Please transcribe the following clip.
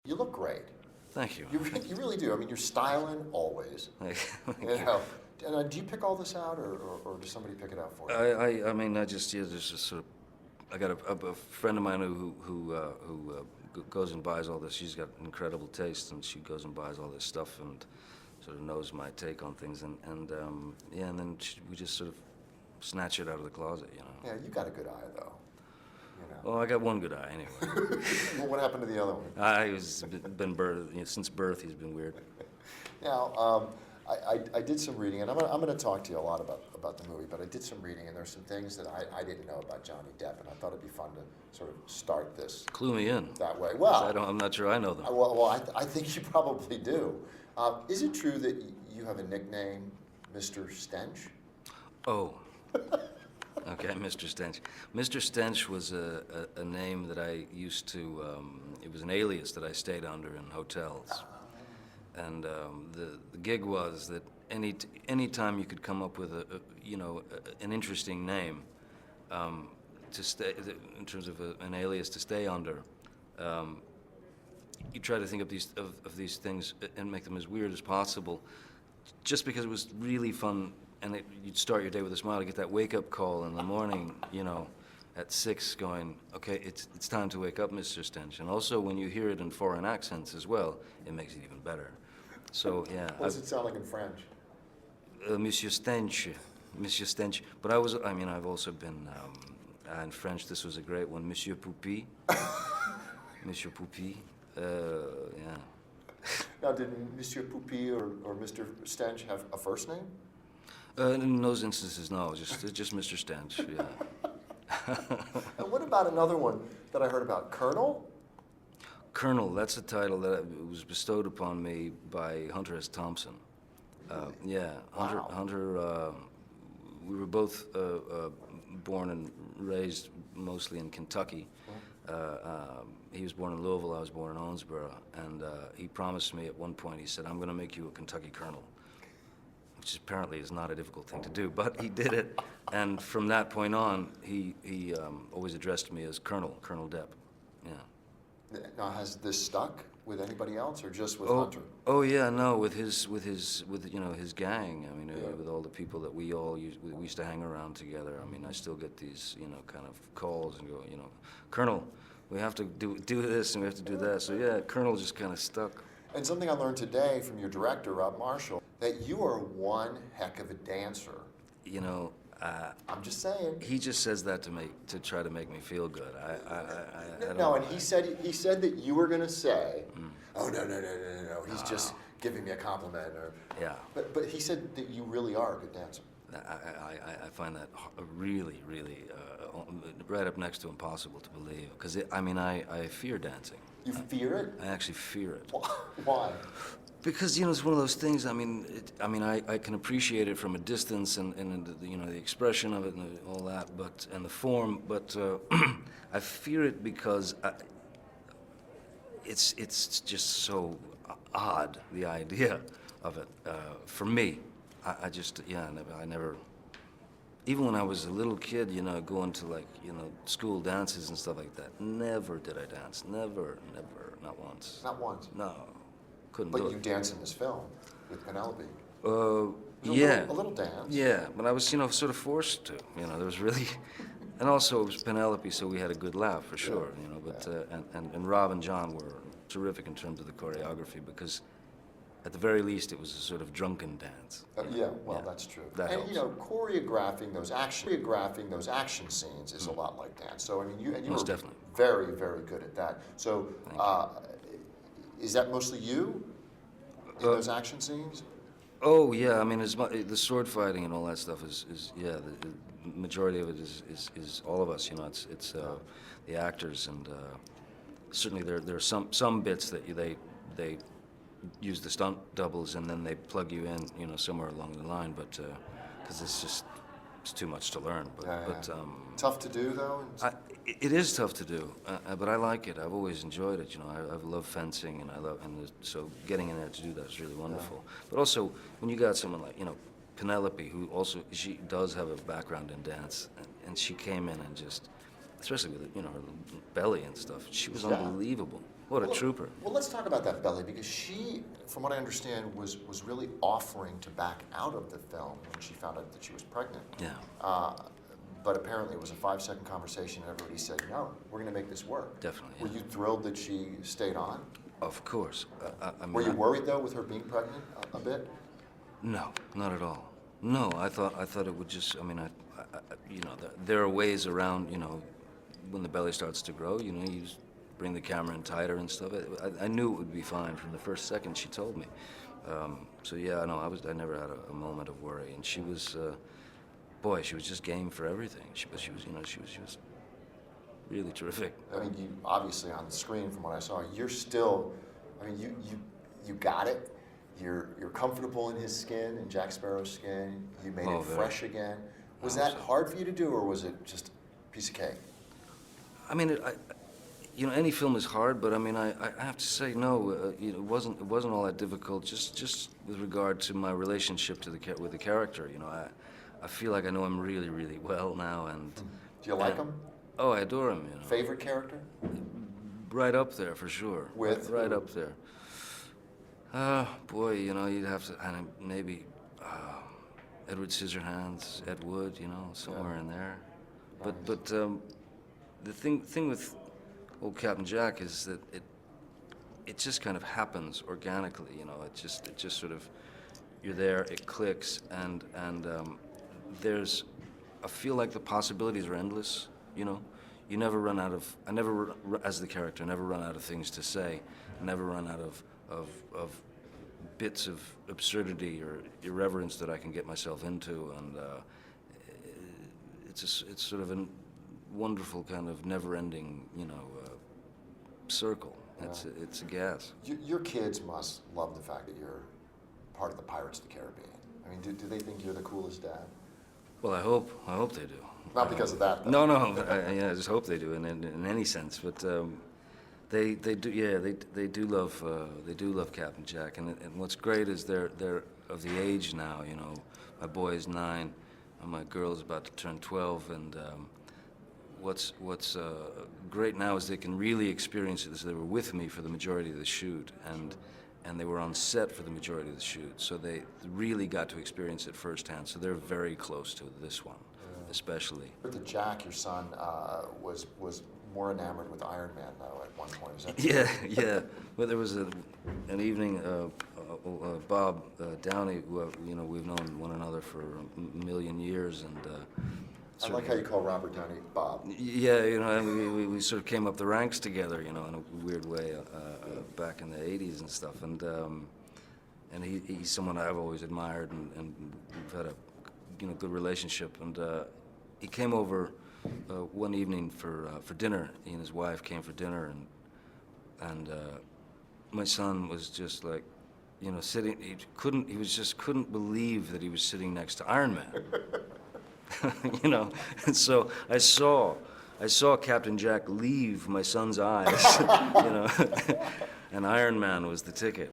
You look great. Thank you. You really do. I mean, you're styling always. Thank You you. know. And do you pick all this out, or does somebody pick it out for you? I mean, I just, yeah, there's just sort of, I got a friend of mine who goes and buys all this. She's got incredible taste, and she goes and buys all this stuff and sort of knows my take on things, and yeah, and then we just sort of snatch it out of the closet, you know. Yeah, you got a good eye, though. You know. Well, I got one good eye anyway. Well, what happened to the other one? I was been birth, you know, since birth. He's been weird. Now, I did some reading, and I'm going to talk to you a lot about the movie, but I did some reading, and there's some things that I didn't know about Johnny Depp, and I thought it'd be fun to sort of start this Clue me in. that way. Well, I'm not sure I know them. I think you probably do. Is it true that you have a nickname, Mr. Stench? Oh. Okay, Mr. Stench. Mr. Stench was a name that I used to, it was an alias that I stayed under in hotels. And the gig was that any time you could come up with an interesting name to stay, in terms of an alias to stay under, you try to think of these things and make them as weird as possible, just because it was really fun. And you'd start your day with a smile to get that wake-up call in the morning, you know, at 6 going, okay, it's time to wake up, Mr. Stench. And also when you hear it in foreign accents as well, it makes it even better. So, yeah. What does it sound like in French? Monsieur Stench, Monsieur Stench. But I've also been, in French, this was a great one, Monsieur Poupy. Monsieur Poupy, yeah. Now, did Monsieur Poupy or Mr. Stench have a first name? In those instances, no, just Mr. Stench, yeah. And what about another one that I heard about, Colonel? Colonel, that's a title that was bestowed upon me by Hunter S. Thompson. Yeah, Wow. Hunter, we were both born and raised mostly in Kentucky. He was born in Louisville, I was born in Owensboro, and he promised me at one point, he said, I'm gonna make you a Kentucky Colonel, which apparently is not a difficult thing to do, but he did it. And from that point on, he always addressed me as Colonel Depp, yeah. Now, has this stuck with anybody else, or just with Hunter? Oh yeah, no, with his you know, his gang. I mean, Yeah. with all the people that we used to hang around together. I mean, I still get these, you know, kind of calls and go, you know, Colonel, we have to do this and we have to do that. So yeah, Colonel just kind of stuck. And something I learned today from your director, Rob Marshall, that you are one heck of a dancer. You know, I'm just saying. he just says that to try to make me feel good. I don't No, know. and he said that you were going to say, oh, no, he's just giving me a compliment. Yeah. But he said that you really are a good dancer. I find that really, really right up next to impossible to believe. Because I fear dancing. You fear it? I actually fear it. Why? Because, you know, it's one of those things. I mean, I can appreciate it from a distance and you know, the expression of it and all that, and the form. But I fear it because it's just so odd, the idea of it for me. I just, yeah, I never. Even when I was a little kid, you know, going to, like, you know, school dances and stuff like that, never did I dance. Never, not once. Not once. No, couldn't do But it. you dance in this film with Penelope. Yeah. A little dance. Yeah, but I was, you know, sort of forced to. You know, there was really, and also it was Penelope, so we had a good laugh for sure. You know, but and Rob and John were terrific in terms of the choreography, because at the very least it was a sort of drunken dance. That's true. That and helps. you know, choreographing those action scenes is a lot like dance. So I mean, you Most were definitely. very, very good at that. So is that mostly you in those action scenes? Oh yeah, I mean, the sword fighting and all that stuff is yeah, the majority of it is all of us. You know, it's the actors, and certainly there are some bits that they use the stunt doubles and then they plug you in, you know, somewhere along the line, but because it's too much to learn. But Tough to do though. It is tough to do, but I like it. I've always enjoyed it. You know, I love fencing, and so getting in there to do that is really wonderful. But also, when you got someone like, you know, Penelope, who also, she does have a background in dance, and she came in and just, especially with, you know, her belly and stuff, she was unbelievable. What a trooper. Well, let's talk about that, Belly, because she, from what I understand, was really offering to back out of the film when she found out that she was pregnant. Yeah. But apparently it was a 5-second conversation and everybody said, no, we're going to make this work. Definitely, Were yeah. you thrilled that she stayed on? Of course. I mean, Were you worried, though, with her being pregnant a bit? No, not at all. No, I thought it would just. I mean, you know, there are ways around. You know, when the belly starts to grow, you know, you just bring the camera in tighter and stuff. I knew it would be fine from the first second she told me. So yeah, no, I never had a moment of worry, and she was, boy, she was just game for everything. She was, you know, she was really terrific. I mean, you obviously on the screen, from what I saw, you're still. I mean, you got it. You're comfortable in his skin, in Jack Sparrow's skin. You made it fresh again. Was that hard for you to do, or was it just a piece of cake? I mean, you know, any film is hard, but I mean, I have to say no. You know, it wasn't all that difficult. Just with regard to my relationship to with the character. You know, I feel like I know him really, really well now, and. Do you like him? Oh, I adore him. You know. Favorite character? Right up there for sure. With right up there. Boy, you know, you'd have to, and maybe Edward Scissorhands, Ed Wood, you know, somewhere in there. Nice. But the thing with old Captain Jack is that it just kind of happens organically, you know. It just sort of, you're there, it clicks, and there's, I feel like the possibilities are endless, you know. You never run out of, I never, as the character, never run out of things to say, never run out of bits of absurdity or irreverence that I can get myself into, and it's sort of a wonderful kind of never-ending, you know, circle. Yeah. It's a gas. Your kids must love the fact that you're part of the Pirates of the Caribbean. I mean, do they think you're the coolest dad? Well, I hope they do. Not because of that, though. No. I just hope they do in any sense. But they do. Yeah, they do love Captain Jack. And what's great is they're of the age now. You know, my boy is 9, and my girl is about to turn 12. And what's great now is they can really experience it. They were with me for the majority of the shoot, and they were on set for the majority of the shoot. So they really got to experience it firsthand. So they're very close to this one. Especially. But the Jack, your son, was more enamored with Iron Man, though, at one point. Is that true? Yeah. Well, there was an evening. Bob Downey, who you know, we've known one another for a million years, and I like how you call Robert Downey Bob. Yeah, you know, and we sort of came up the ranks together, you know, in a weird way, back in the '80s and stuff, and he's someone I've always admired, and we've had a good relationship, and he came over one evening for dinner. He and his wife came for dinner, and my son was just like, you know, sitting. He couldn't believe that he was sitting next to Iron Man. You know, and so I saw Captain Jack leave my son's eyes, you know, and Iron Man was the ticket.